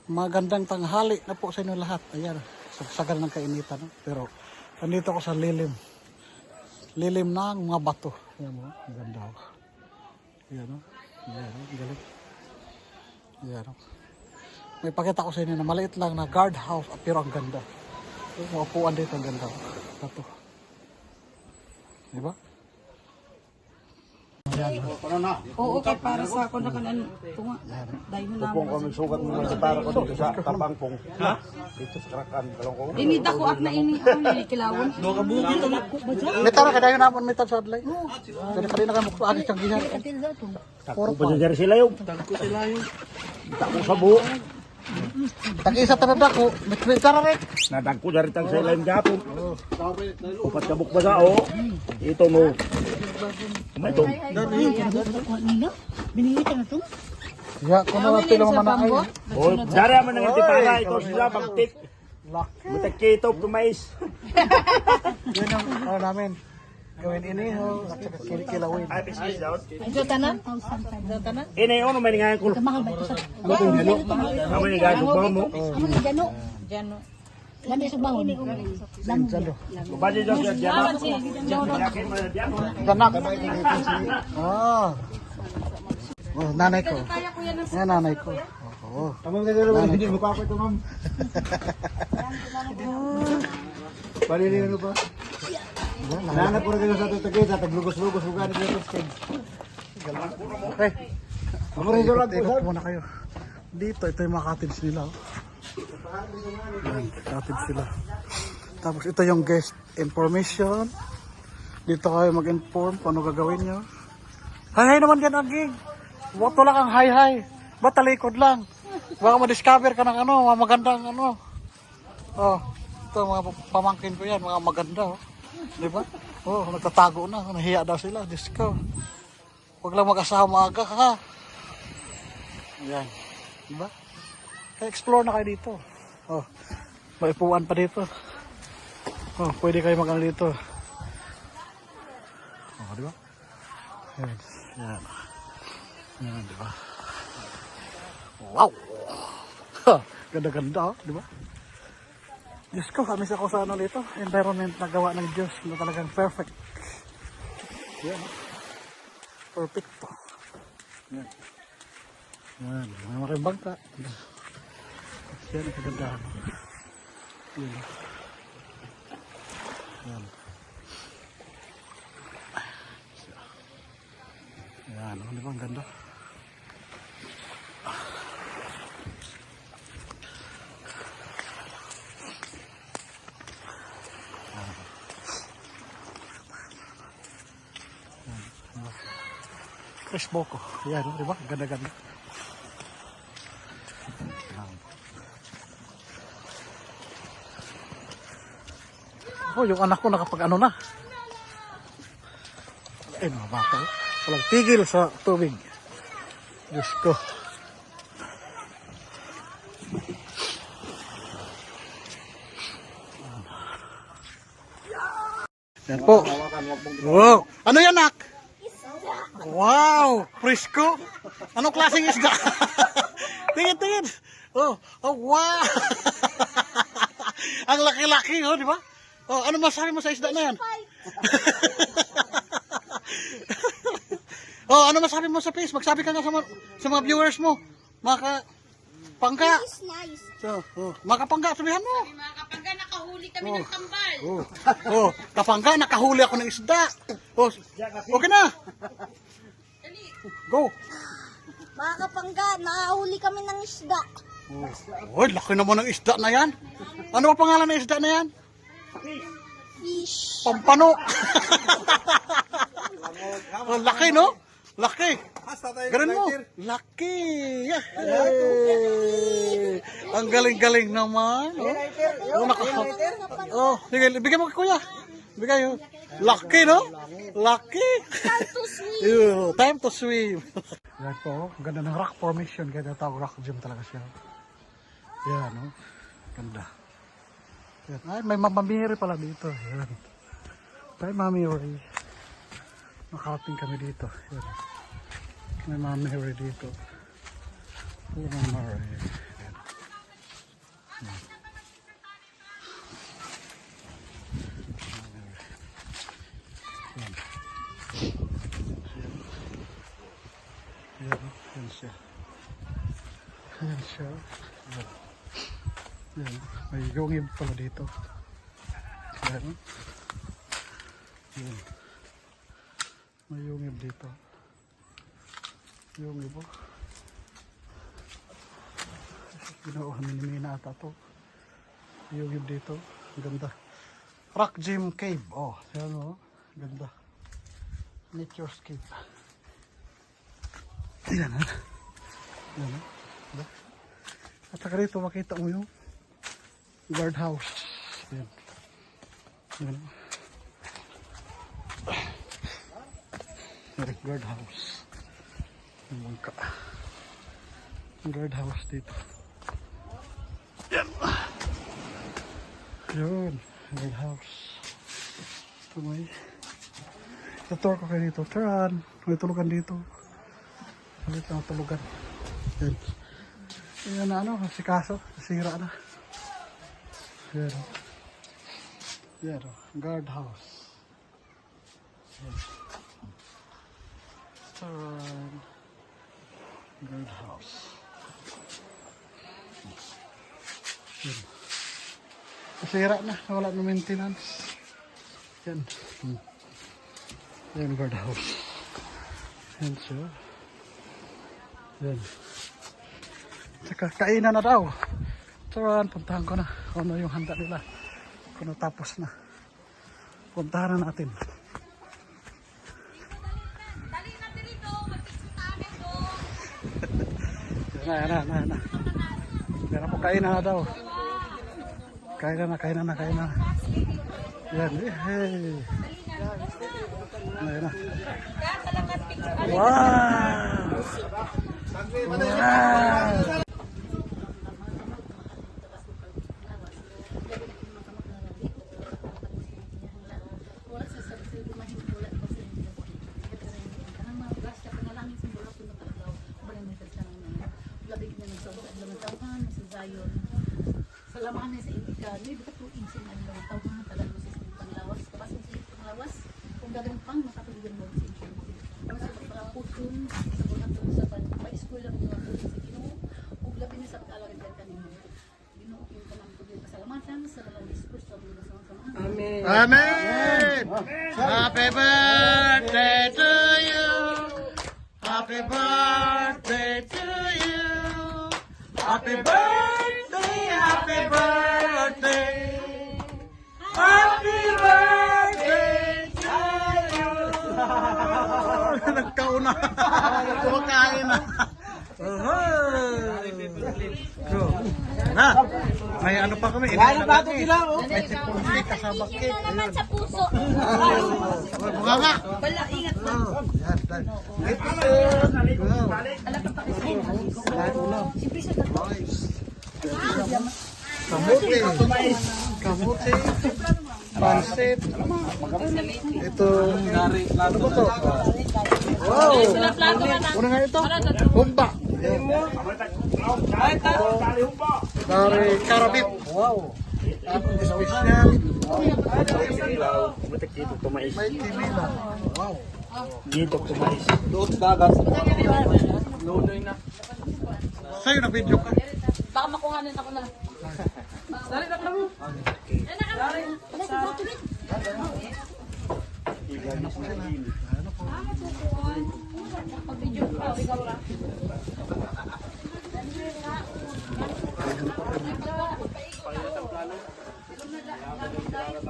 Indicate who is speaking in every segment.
Speaker 1: Magandang tanghali na po sa inyo lahat. Ayan, sagsagan ng kainitan. No? Pero, nandito ako sa lilim. Lilim ng mga bato. Ayan mo, ang ganda ako. Ayan o, galing. Ayan o. May pakita ko sa inyo na maliit lang na guardhouse, pero ang ganda. Yung upuan dito, ang ganda. Bato. Diba?
Speaker 2: Oo, kay para sa ako na kanan tunga. Dahil na
Speaker 3: Kung kami sugat mo sa tara ko dito sa Tapangpong. Ha? Dito sa Krakan, Kalongkong.
Speaker 2: ini dako ak na ini ang nililawon. Do ka bugi to na ko ba dyan?
Speaker 1: Mita na kadayon naman mita sa adlay. Kaya kanina ka mukha agis ang gihan.
Speaker 3: Takbo ba dyan sila yung? Takbo sila yung. Takbo sa buo.
Speaker 1: Taki-isa tanada ko, mita na rin.
Speaker 3: Nadagko na rin ang sila yung gapon. Upat kabuk ba sa o? Ito mo. Kumay ito.
Speaker 2: Biningi ka na to?
Speaker 1: Ya, kung na natin lang manakay.
Speaker 3: O, dara man ang antipara. Ito sila pagtik. Mutakito, tumais.
Speaker 1: Yun ang ano namin. Gawin ini ho, at saka kilikilawin.
Speaker 3: Ay, pisis daw.
Speaker 2: Ito tanan? Ito tanan?
Speaker 3: Inay, ano may nga kul.
Speaker 2: Mahal ba ito sa?
Speaker 3: Ano may nga kul mo?
Speaker 2: Ano ni Jano? Jano. Lami sa bangon.
Speaker 1: Salo.
Speaker 3: Kubadi daw siya dyan. Yakin mo na dyan.
Speaker 1: Danak. Oh. Oh, nanay ko. Yan nanay ko. Oo.
Speaker 3: Tamang na dalawa, hindi mo pa ako ito, ma'am. Balili ano pa? Nanap ko na kayo sa tutagay, sa taglugos-lugos, hugan dito sa stage.
Speaker 1: Okay.
Speaker 3: Amore lang
Speaker 1: Ikot muna kayo. Dito, ito yung mga cottage nila. Oh. Yan, cottage sila. Tapos ito yung guest information. Dito kayo mag-inform kung ano gagawin nyo. Hi-hi naman dyan, Aging. Wato lang ang hi-hi. Ba't talikod lang? Baka ma-discover ka ng ano, mga magandang ano. Oh, ito mga pamangkin ko yan, mga maganda. Oh. Diba? Oh, nagtatago na. Nahiya daw sila. Diyos ko. Huwag lang mag-asawa maaga ha. Yan. Diba? Kaya explore na kayo dito. Oh, may upuan pa dito. Oh, pwede kayo mag-ano dito. Oh, diba? Yan. Yan. Yan, diba? Wow! Ganda-ganda, oh, diba? Diyos ko, amis ako sa ano dito. Environment na gawa ng Diyos na talagang perfect. Yan. Perfect to. Yan. Yan. May makimbang ka. Yan ang kagandahan. Yan. Yan. Yan. Ano ba ang ganda? Fresh boko. Yan, di ba? Ganda-ganda. Oh, yung anak ko nakapag ano na. Eh, mga bata. Walang tigil sa tubig. Diyos ko. Yan po. Wow. Ano yan, nak? Wow! Frisco! Anong klaseng isda? Tingin, tingin! Oh, oh wow! Ang laki-laki, oh, di ba? Oh, ano masabi mo sa isda na yan? Oh, ano masabi mo sa fish? Magsabi ka nga sa mga viewers mo. Makapangga.
Speaker 2: Nice.
Speaker 1: So, oh, makapangga, sabihan mo.
Speaker 2: Mga kapangga nakahuli kami ng tambal.
Speaker 1: Oh, oh, kapangga, nakahuli ako ng isda. Oh, okay na. Go.
Speaker 4: Mga kapangga, nakahuli kami ng isda.
Speaker 1: Oh, laki naman ng isda na yan. Ano ba pangalan ng isda na yan?
Speaker 4: Fish.
Speaker 1: Pampano. Oh, laki, no? Laki. Ganun mo. Laki. Yay. Ang galing-galing naman. Oh, sige, bigyan mo kay kuya. Bigay, oh. Laki, no? Laki. Time to swim. Yan po, ganda ng rock formation. Kaya tawag rock gym talaga siya. Yan, no? Ganda. Yan. Ay, may mamamiri pala dito. Yan. May mamamiri. Nakarating kami dito. Yan. May mamamiri dito. May mamamiri. Yan. Ayan siya. Ayan. May yungib pala dito. Ayan. Ayan. May yungib dito. Yungib oh. Ginawa minimina ata to. Yungib dito. Ganda. Rock Gym Cave. Oh, ayan oh. Ganda. Nature's Cave. Ayan ha. Ayan ha. Diba? At saka rito makita mo yung guardhouse. Ayan. Ayan. Ayan. Guardhouse. Yung bangka. Guardhouse dito. Ayan. Yun. Guardhouse. Ito may tutor ko kayo dito. Turan. May tulugan dito. Ulit na tulugan. Yan. Yan na ano, si Kaso, sira na. Yan. Yan o, guardhouse. Yan. Turn. Guardhouse. Yan. Sira na, wala na maintenance. Yan. Yan, guardhouse. Yan siya. Yan. Saka kainan na daw. So, puntahan ko na kung ano yung handa nila. Kung natapos na. Puntahan na natin.
Speaker 4: Dali na dito, mag-picture namin do.
Speaker 1: Yan na. Yan na po, kainan na daw. Kainan na. Yan, hey. Yan na. Wow! Wow!
Speaker 2: Salamat na sa Indika. May buka po insin ang mga tao mga talaga sa panglawas. Kapag sa panglawas, kung gagawin pang makatuloy mo sa insin. Ang sa pagpaputun, sa mga tuusapan, pa-school lang yung mga sa Ginoo. Kung labi na sa pag-alagad ka kanino. Ginoo, yung kanang tuloy pasalamatan sa mga discourse sa mga sama-samahan. Amen.
Speaker 1: Amen! Happy birthday to you! Happy birthday to you! Happy birthday! Happy birthday! Happy birthday to you! Nagkauna! Kumakain na! Na! May ano pa kami? Ano ba ito sila? May sipon kasama cake.
Speaker 4: Ito naman sa puso.
Speaker 1: Bunga nga!
Speaker 2: Wala, ingat po.
Speaker 1: Yan, yan. Kamuti. Kamuti. Pansit. Ito. Ano ba to? Wow. Ano nga ito? Humba. Dari karabit. Wow. Special.
Speaker 3: Dito tumais.
Speaker 1: May timila. Wow.
Speaker 3: Dito tumais.
Speaker 1: Sa'yo na video ka.
Speaker 2: Baka makuhanan ako na. Dali na mo.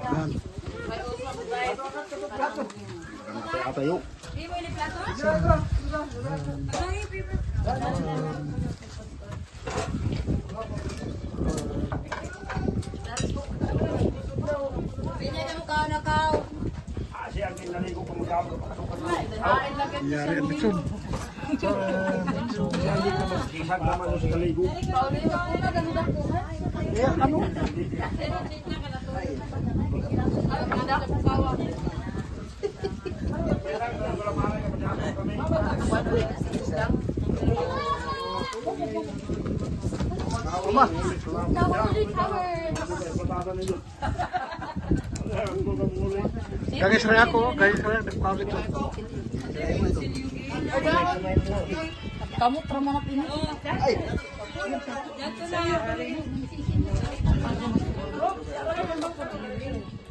Speaker 1: Yan.
Speaker 3: Kaya tayo. Kasi ang kinaligo ko magkabot.
Speaker 1: Yari ang lechon.
Speaker 3: Isag naman sa kaligo.
Speaker 1: Uma. Gagis rin ako. Gagis rin. Nagpawit ko.
Speaker 2: Kamu tramanap ini.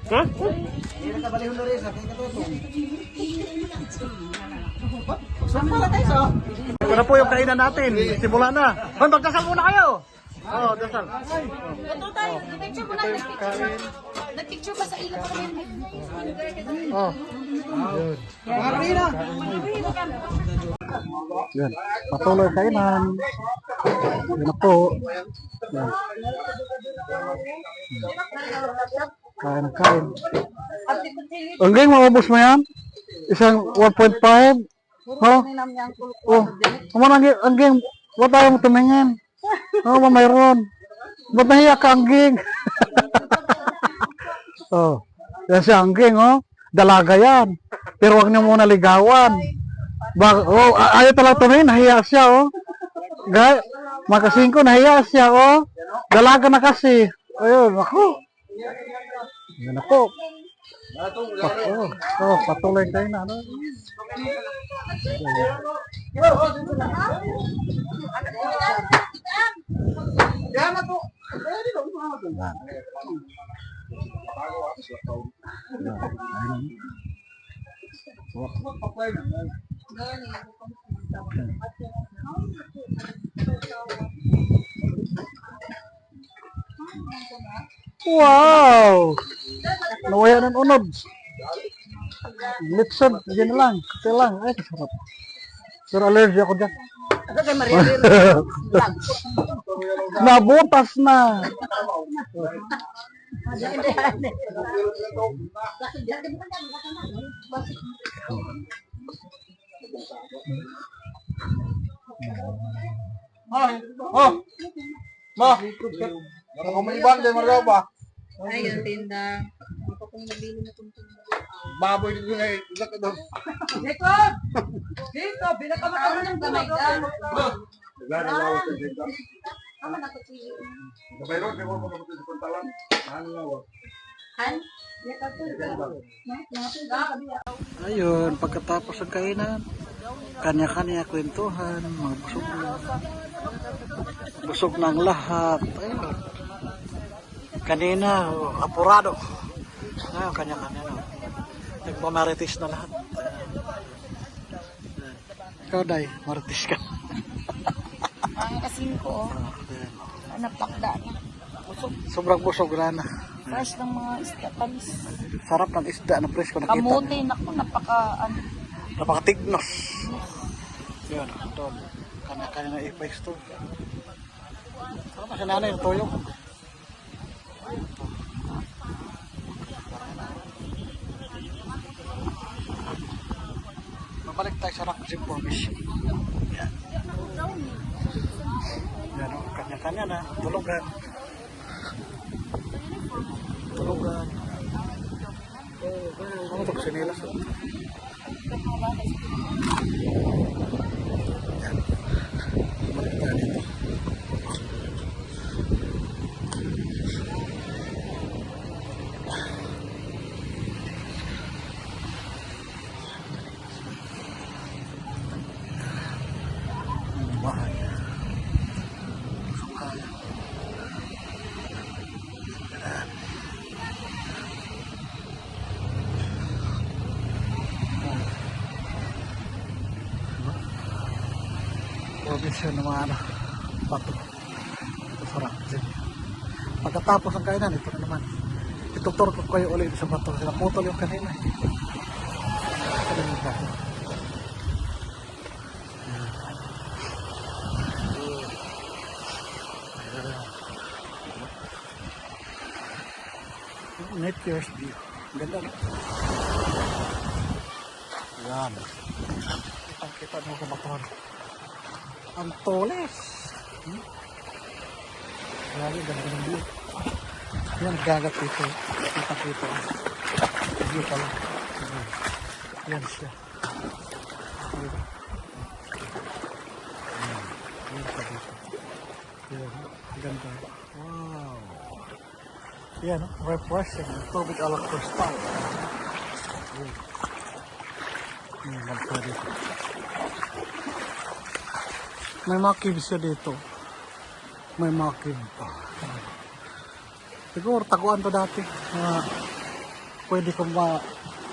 Speaker 3: Ha?
Speaker 1: Ito na po yung kainan natin. Simula na. Hoy, magdasal muna kayo. Oh, dasal.
Speaker 2: Ito tayo, nag-picture mo na, nag-picture. Nag-picture ba sa ilo pa kami?
Speaker 1: Oh. Yan. Patuloy kainan. Yan na po. Yan. Kain na kain. Ang gang, maubos mo yan? Isang 1.5? Oh? Oh. Ang gang, ba't tayo mo tumingin? Oh, mayroon. Ba't nahiya ka, Angging? Oh, yan si Angging, oh. Dalaga yan. Pero wag niyo muna ligawan. Oh, ayaw talaga tumingin, nahiya siya, oh. Gay, makasingko, nahiya siya, oh. Dalaga na kasi. Ayun, ako. Yan ako. Oh, patuloy kayo na, ano? Wow! Nawaya ng unod. Litsod, yan na lang. Kasi lang. Ay, kasarap. Pero allergy ako dyan. Nabutas na.
Speaker 5: Oh, ma, nakakumiban din mo ba?
Speaker 2: Ay, yung tinda. Hindi ko kung nabili na itong tinda.
Speaker 5: Baboy dito na ilat ka doon.
Speaker 2: Dito, binakamakama ng gamay ka.
Speaker 5: Mayroon, may mga kapatid sa pantalan. Ano na ba?
Speaker 1: Ayun, pagkatapos ng kainan, kanya-kanya kwentuhan, mga busog na. Busog ng lahat. Ayun. Kanina, apurado. Ayun, kanya-kanya na. Nagpamaritis na lahat. Ikaw, Day, maritis ka.
Speaker 4: Ang kasing ko, napakda na.
Speaker 1: Sobrang busog na.
Speaker 4: Fresh ng mga isda, tamis.
Speaker 1: Sarap ng isda na presko nakita.
Speaker 4: Kamuti, naku,
Speaker 1: Napakatignos. Yun, doon. Kanya-kanya na i-face to. Ano kasi nanay yung toyo? Babalik tayo sa rock information. Yan. Yan o, kanya-kanya na. Tulugan. Tulugan. Ano ito? Sinilas. Balik tayo dito. Bahay. Bahay. Provision ng mga bato. Ito sarap. Pagkatapos ng kainan, ito na naman. Ituturo ko kayo ulit sa bato. Sila putol yung kanina. Ito yung bato. Nature's view. Ganda na. Yan. Kita mo sa batuhan. Ang toles. Grabe, ganda ng view. Yan, gagat dito. Kita. View pala. Yan siya. Yan siya dito. Yan, ganda. Wow. Yan, refreshing. Tubig alam crystal. Ganda dito. May mga caves siya dito. May mga kid pa. Siguro taguan to dati. Pwede kong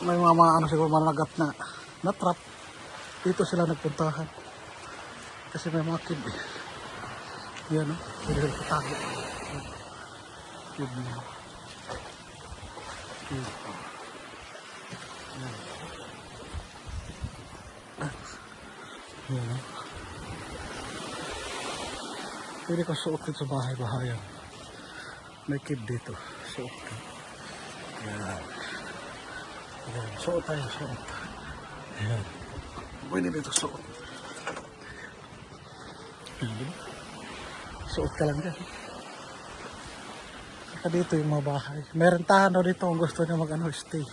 Speaker 1: may mga ano siguro managat na trap. Dito sila nagpuntahan. Kasi may mga kid eh. Yan o. Pwede sila katago. Kid na. Kid. Yan. Yan o. Pwede ka suotin sa bahay-bahayan. May kid dito. Suot ka. Yan. Yan. Suot tayo. Suot. Yan. Pwede dito suot. Yan. Suot ka lang dyan. Saka dito yung mga bahay. May rentahan daw dito kung gusto niya stay.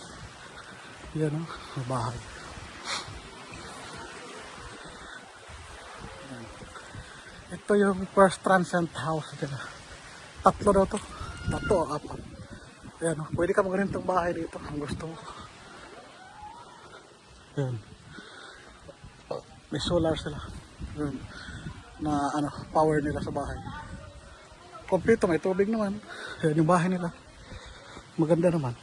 Speaker 1: Yan o. Mga bahay. Ito yung first transient house nila. 3 daw to. 3 o 4. Ayan o. Pwede ka magrentong bahay dito kung gusto mo. Ayan. May solar sila. Ayan. Na power nila sa bahay. Kompleto, may tubig naman. Ayan yung bahay nila. Maganda naman.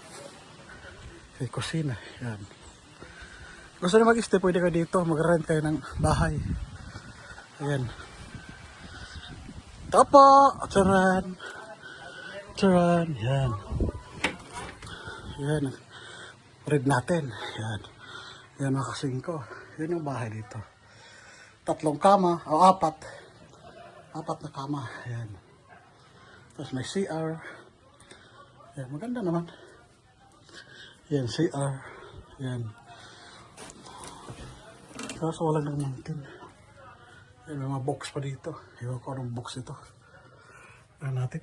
Speaker 1: May kusina. Ayan. Gusto nyo mag-stay, pwede ka dito. Mag-rent kayo ng bahay. Ayan. Tapo! Charan! Charan! Yan. Yan. Read natin. Yan. Yan mga kasingko. Yan yung bahay dito. 3 kama. O 4. 4 na kama. Yan. Tapos may CR. Yan. Maganda naman. Yan. CR. Yan. Tapos wala nang mountain. May mga box pa dito. Iwan ko anong box ito. Ano natin?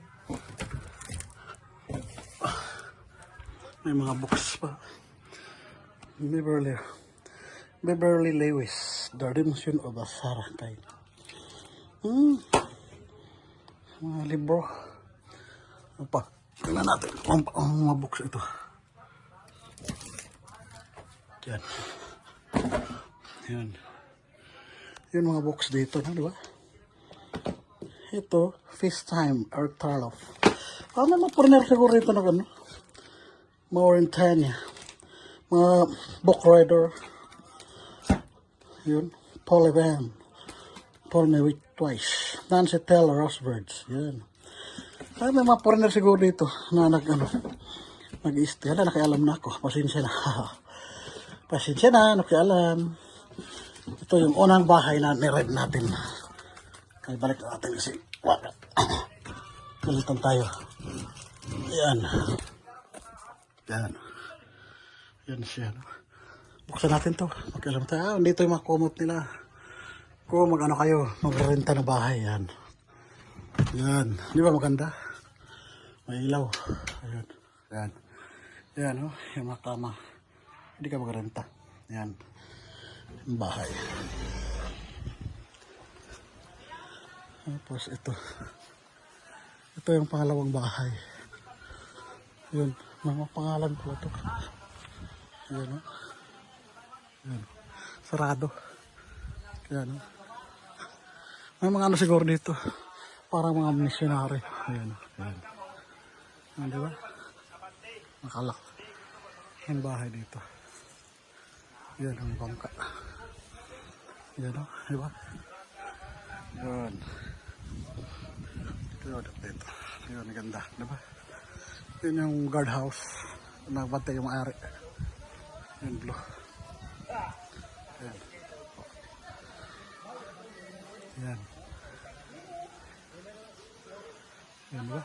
Speaker 1: May mga box pa. Beverly Lewis. The Redemption of the Saratay. Mga libro. Ano pa? Tingnan natin. Ang mga box ito. Yan. Yan. Yung mga box dito na, di ba? Ito, FaceTime or Tarloff. May mga partner siguro ito na gano'n. Mauritania. Mga book rider. Yun. Paul Evan. Paul Me With Twice. Nancy Taylor Rosbergs. Yan. May mga partner siguro dito na nag-i-stay. Hala, nakialam na ako. Pasensya na. Pasensya na, nakialam. Ito yung unang bahay na ni-rent natin. Kaya balik natin kasi balitan tayo. Yan. Yan. Yan siya. Buksan natin to. Magkalam tayo. Dito yung mga kumot nila. Kung kayo, magrenta ng bahay. Yan. Yan. Di ba maganda? May ilaw. Ayan. Yan. Yan o. Yung mga kama. Hindi ka magrenta. Yan. Bahay. Tapos ito yung pangalawang bahay. Yun, mga pangalan po ito. Yan o. Yan. Sarado. Yan o. May mga siguro dito. Parang mga missionary. Yan o. Yan. Yan, diba? Makalak. Yung bahay dito. Yan ang bangka. Yan o, diba? Yan. Dito. Yan, ganda, diba? Yan yung guardhouse. Nagbantay yung ari. Yan, blue. Yan. Yan. Yan, diba?